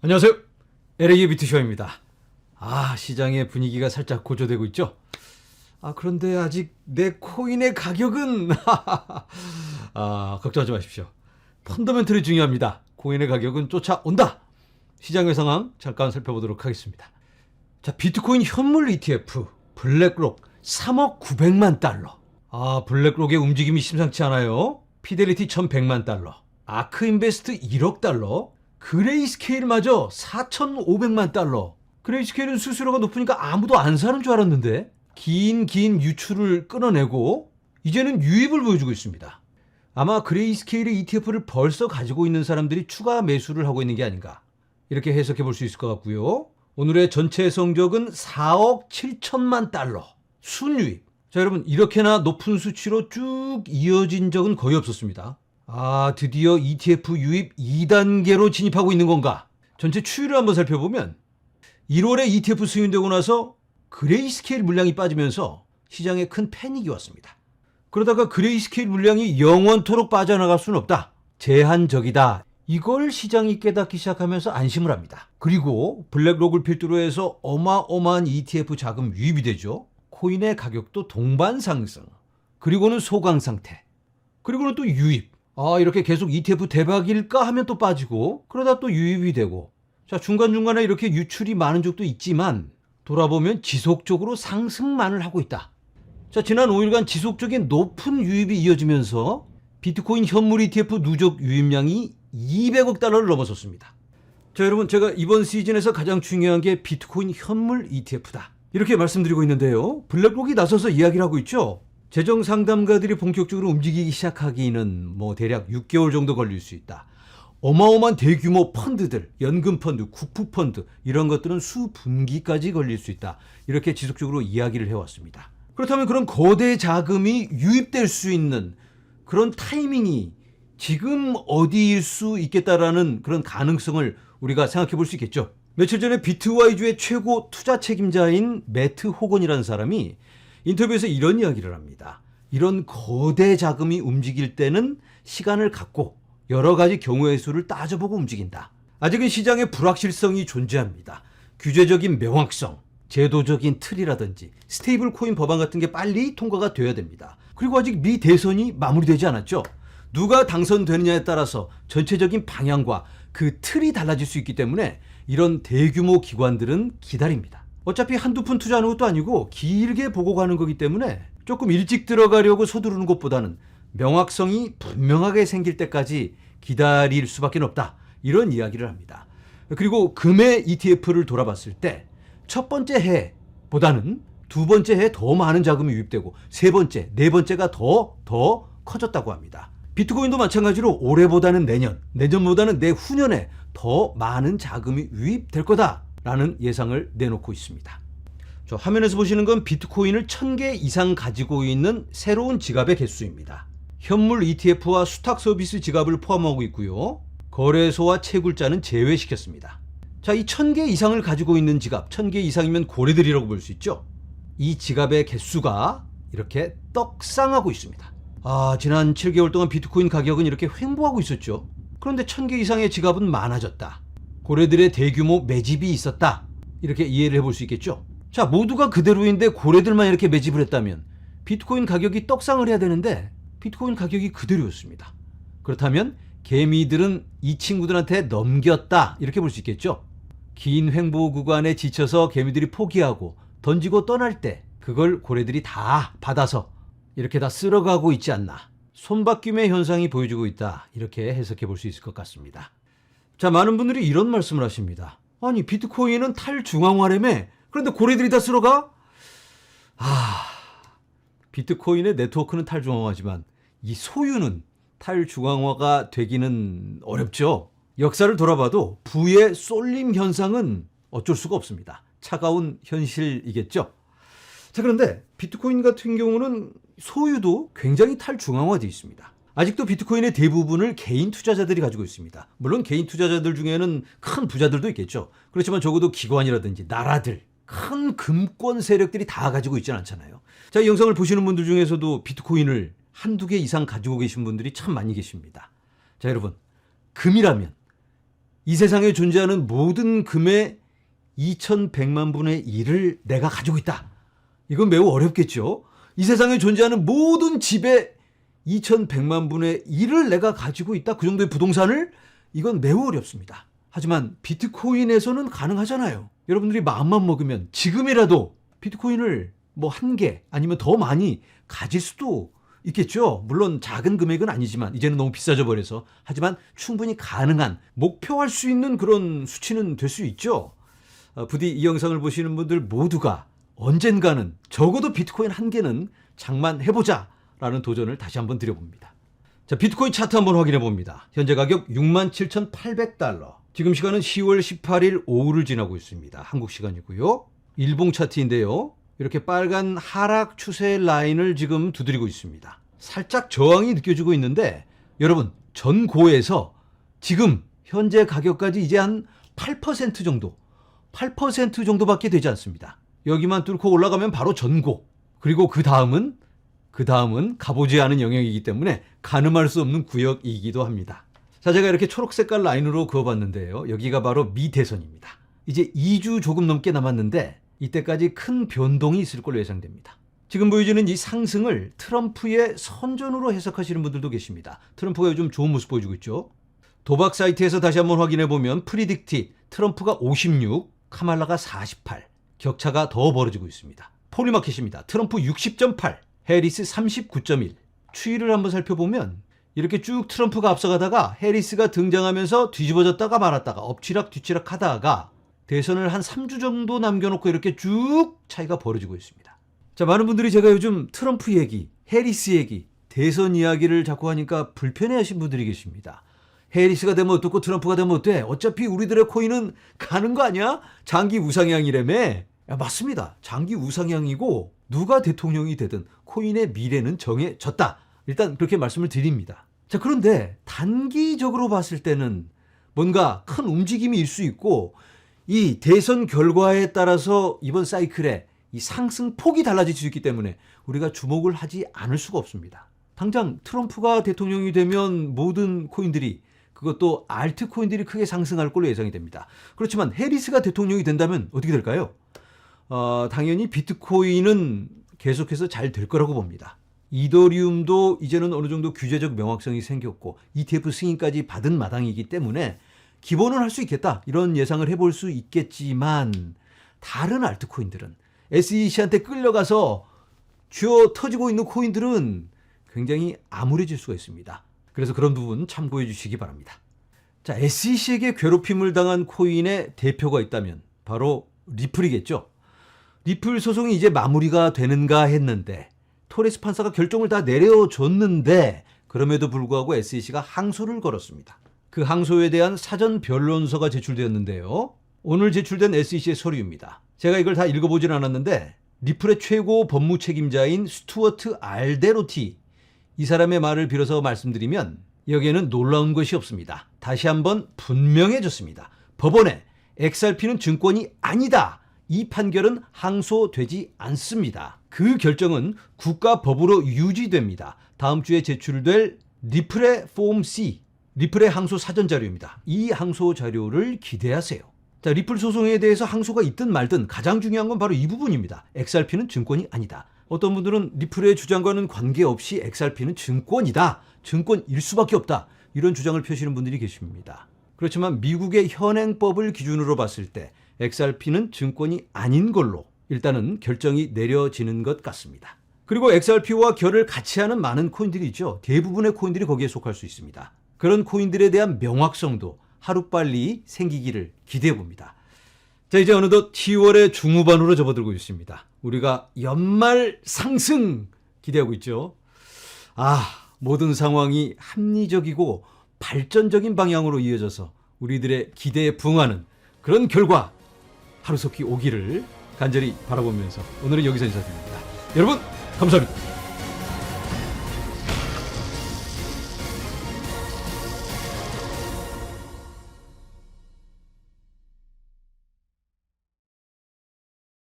안녕하세요. LA 비트쇼입니다. 시장의 분위기가 살짝 고조되고 있죠? 그런데 아직 내 코인의 가격은 걱정하지 마십시오. 펀더멘털이 중요합니다. 코인의 가격은 쫓아온다. 시장의 상황 잠깐 살펴보도록 하겠습니다. 자, 비트코인 현물 ETF 블랙록 3억 900만 달러. 블랙록의 움직임이 심상치 않아요. 피델리티 1100만 달러. 아크인베스트 1억 달러. 그레이스케일마저 4,500만 달러. 그레이스케일은 수수료가 높으니까 아무도 안 사는 줄 알았는데 긴 유출을 끊어내고 이제는 유입을 보여주고 있습니다. 아마 그레이스케일의 ETF를 벌써 가지고 있는 사람들이 추가 매수를 하고 있는 게 아닌가, 이렇게 해석해 볼 수 있을 것 같고요. 오늘의 전체 성적은 4억 7천만 달러 순유입. 자, 여러분, 이렇게나 높은 수치로 쭉 이어진 적은 거의 없었습니다. 드디어 ETF 유입 2단계로 진입하고 있는 건가? 전체 추이를 한번 살펴보면 1월에 ETF 승인되고 나서 그레이스케일 물량이 빠지면서 시장에 큰 패닉이 왔습니다. 그러다가 그레이스케일 물량이 영원토록 빠져나갈 수는 없다, 제한적이다, 이걸 시장이 깨닫기 시작하면서 안심을 합니다. 그리고 블랙록을 필두로 해서 어마어마한 ETF 자금 유입이 되죠. 코인의 가격도 동반 상승, 그리고는 소강 상태, 그리고는 또 유입. 이렇게 계속 ETF 대박일까 하면 또 빠지고, 그러다 또 유입이 되고. 자, 중간중간에 이렇게 유출이 많은 적도 있지만 돌아보면 지속적으로 상승만을 하고 있다. 자, 지난 5일간 지속적인 높은 유입이 이어지면서 비트코인 현물 ETF 누적 유입량이 200억 달러를 넘어섰습니다. 자, 여러분, 제가 이번 시즌에서 가장 중요한 게 비트코인 현물 ETF다, 이렇게 말씀드리고 있는데요. 블랙록이 나서서 이야기를 하고 있죠. 재정 상담가들이 본격적으로 움직이기 시작하기는 대략 6개월 정도 걸릴 수 있다. 어마어마한 대규모 펀드들, 연금 펀드, 국부 펀드, 이런 것들은 수분기까지 걸릴 수 있다, 이렇게 지속적으로 이야기를 해왔습니다. 그렇다면 그런 거대 자금이 유입될 수 있는 그런 타이밍이 지금 어디일 수 있겠다라는 그런 가능성을 우리가 생각해 볼 수 있겠죠. 며칠 전에 비트와이주의 최고 투자 책임자인 매트 호건이라는 사람이 인터뷰에서 이런 이야기를 합니다. 이런 거대 자금이 움직일 때는 시간을 갖고 여러 가지 경우의 수를 따져보고 움직인다. 아직은 시장에 불확실성이 존재합니다. 규제적인 명확성, 제도적인 틀이라든지 스테이블 코인 법안 같은 게 빨리 통과가 돼야 됩니다. 그리고 아직 미 대선이 마무리되지 않았죠. 누가 당선되느냐에 따라서 전체적인 방향과 그 틀이 달라질 수 있기 때문에 이런 대규모 기관들은 기다립니다. 어차피 한두 푼 투자하는 것도 아니고 길게 보고 가는 거기 때문에 조금 일찍 들어가려고 서두르는 것보다는 명확성이 분명하게 생길 때까지 기다릴 수밖에 없다, 이런 이야기를 합니다. 그리고 금의 ETF를 돌아봤을 때 첫 번째 해보다는 두 번째 해에 더 많은 자금이 유입되고 세 번째, 네 번째가 더 커졌다고 합니다. 비트코인도 마찬가지로 올해보다는 내년, 내년보다는 내후년에 더 많은 자금이 유입될 거다라는 예상을 내놓고 있습니다. 저 화면에서 보시는 건 비트코인을 1000개 이상 가지고 있는 새로운 지갑의 개수입니다. 현물 ETF와 수탁 서비스 지갑을 포함하고 있고요. 거래소와 채굴자는 제외시켰습니다. 자, 이 1000개 이상을 가지고 있는 지갑, 1000개 이상이면 고래들이라고 볼 수 있죠. 이 지갑의 개수가 이렇게 떡상하고 있습니다. 지난 7개월 동안 비트코인 가격은 이렇게 횡보하고 있었죠. 그런데 1000개 이상의 지갑은 많아졌다. 고래들의 대규모 매집이 있었다, 이렇게 이해를 해볼 수 있겠죠. 자, 모두가 그대로인데 고래들만 이렇게 매집을 했다면 비트코인 가격이 떡상을 해야 되는데 비트코인 가격이 그대로였습니다. 그렇다면 개미들은 이 친구들한테 넘겼다, 이렇게 볼 수 있겠죠. 긴 횡보 구간에 지쳐서 개미들이 포기하고 던지고 떠날 때 그걸 고래들이 다 받아서 이렇게 다 쓸어가고 있지 않나, 손바뀜의 현상이 보여주고 있다, 이렇게 해석해 볼 수 있을 것 같습니다. 자, 많은 분들이 이런 말씀을 하십니다. 아니, 비트코인은 탈중앙화라며, 그런데 고래들이 다 쓸어가? 비트코인의 네트워크는 탈중앙화지만 이 소유는 탈중앙화가 되기는 어렵죠. 역사를 돌아봐도 부의 쏠림 현상은 어쩔 수가 없습니다. 차가운 현실이겠죠. 자, 그런데 비트코인 같은 경우는 소유도 굉장히 탈중앙화되어 있습니다. 아직도 비트코인의 대부분을 개인 투자자들이 가지고 있습니다. 물론 개인 투자자들 중에는 큰 부자들도 있겠죠. 그렇지만 적어도 기관이라든지 나라들, 큰 금권 세력들이 다 가지고 있지는 않잖아요. 자, 이 영상을 보시는 분들 중에서도 비트코인을 한두 개 이상 가지고 계신 분들이 참 많이 계십니다. 자, 여러분, 금이라면 이 세상에 존재하는 모든 금의 2100만 분의 1을 내가 가지고 있다. 이건 매우 어렵겠죠. 이 세상에 존재하는 모든 집의 2100만 분의 1을 내가 가지고 있다. 그 정도의 부동산을? 이건 매우 어렵습니다. 하지만 비트코인에서는 가능하잖아요. 여러분들이 마음만 먹으면 지금이라도 비트코인을 뭐 1개 아니면 더 많이 가질 수도 있겠죠. 물론 작은 금액은 아니지만 이제는 너무 비싸져 버려서. 하지만 충분히 가능한, 목표할 수 있는 그런 수치는 될 수 있죠. 부디 이 영상을 보시는 분들 모두가 언젠가는 적어도 비트코인 1개는 장만해보자 라는 도전을 다시 한번 드려봅니다. 자, 비트코인 차트 한번 확인해 봅니다. 현재 가격 67,800달러. 지금 시간은 10월 18일 오후를 지나고 있습니다. 한국 시간이고요. 일봉 차트인데요. 이렇게 빨간 하락 추세 라인을 지금 두드리고 있습니다. 살짝 저항이 느껴지고 있는데 여러분, 전고에서 지금 현재 가격까지 이제 한 8% 정도, 8% 정도밖에 되지 않습니다. 여기만 뚫고 올라가면 바로 전고. 그리고 그 다음은 가보지 않은 영역이기 때문에 가늠할 수 없는 구역이기도 합니다. 자, 제가 이렇게 초록 색깔 라인으로 그어봤는데요. 여기가 바로 미대선입니다. 이제 2주 조금 넘게 남았는데 이때까지 큰 변동이 있을 걸로 예상됩니다. 지금 보여지는 이 상승을 트럼프의 선전으로 해석하시는 분들도 계십니다. 트럼프가 요즘 좋은 모습 보여주고 있죠. 도박 사이트에서 다시 한번 확인해 보면 프리딕티 트럼프가 56, 카말라가 48, 격차가 더 벌어지고 있습니다. 폴리마켓입니다. 트럼프 60.8, 해리스 39.1. 추이를 한번 살펴보면 이렇게 쭉 트럼프가 앞서가다가 해리스가 등장하면서 뒤집어졌다가 말았다가 엎치락 뒤치락 하다가 대선을 한 3주 정도 남겨놓고 이렇게 쭉 차이가 벌어지고 있습니다. 자, 많은 분들이 제가 요즘 트럼프 얘기, 해리스 얘기, 대선 이야기를 자꾸 하니까 불편해하신 분들이 계십니다. 해리스가 되면 어떻고 트럼프가 되면 어때? 어차피 우리들의 코인은 가는 거 아니야? 장기 우상향이라며? 야, 맞습니다. 장기 우상향이고 누가 대통령이 되든 코인의 미래는 정해졌다. 일단 그렇게 말씀을 드립니다. 자, 그런데 단기적으로 봤을 때는 뭔가 큰 움직임이 있을 수 있고 이 대선 결과에 따라서 이번 사이클에 이 상승폭이 달라질 수 있기 때문에 우리가 주목을 하지 않을 수가 없습니다. 당장 트럼프가 대통령이 되면 모든 코인들이, 그것도 알트 코인들이 크게 상승할 걸로 예상이 됩니다. 그렇지만 해리스가 대통령이 된다면 어떻게 될까요? 당연히 비트코인은 계속해서 잘 될 거라고 봅니다. 이더리움도 이제는 어느 정도 규제적 명확성이 생겼고 ETF 승인까지 받은 마당이기 때문에 기본은 할 수 있겠다, 이런 예상을 해볼 수 있겠지만 다른 알트코인들은, SEC한테 끌려가서 쥐어 터지고 있는 코인들은 굉장히 암울해질 수가 있습니다. 그래서 그런 부분 참고해 주시기 바랍니다. 자, SEC에게 괴롭힘을 당한 코인의 대표가 있다면 바로 리플이겠죠. 리플 소송이 이제 마무리가 되는가 했는데 토레스 판사가 결정을 다 내려줬는데 그럼에도 불구하고 SEC가 항소를 걸었습니다. 그 항소에 대한 사전 변론서가 제출되었는데요. 오늘 제출된 SEC의 서류입니다. 제가 이걸 다 읽어보진 않았는데 리플의 최고 법무 책임자인 스튜어트 알데로티, 이 사람의 말을 빌어서 말씀드리면 여기에는 놀라운 것이 없습니다. 다시 한번 분명해졌습니다. 법원에 XRP는 증권이 아니다, 이 판결은 항소되지 않습니다. 그 결정은 국가법으로 유지됩니다. 다음 주에 제출될 리플의 폼 C, 리플의 항소 사전 자료입니다. 이 항소 자료를 기대하세요. 자, 리플 소송에 대해서 항소가 있든 말든 가장 중요한 건 바로 이 부분입니다. XRP는 증권이 아니다. 어떤 분들은 리플의 주장과는 관계없이 XRP는 증권이다, 증권일 수밖에 없다, 이런 주장을 펴시는 분들이 계십니다. 그렇지만 미국의 현행법을 기준으로 봤을 때 XRP는 증권이 아닌 걸로 일단은 결정이 내려지는 것 같습니다. 그리고 XRP와 결을 같이 하는 많은 코인들이 있죠. 대부분의 코인들이 거기에 속할 수 있습니다. 그런 코인들에 대한 명확성도 하루빨리 생기기를 기대해 봅니다. 자, 이제 어느덧 10월의 중후반으로 접어들고 있습니다. 우리가 연말 상승 기대하고 있죠. 모든 상황이 합리적이고 발전적인 방향으로 이어져서 우리들의 기대에 부응하는 그런 결과 하루속히 오기를 간절히 바라보면서 오늘은 여기서 인사드립니다. 여러분, 감사합니다.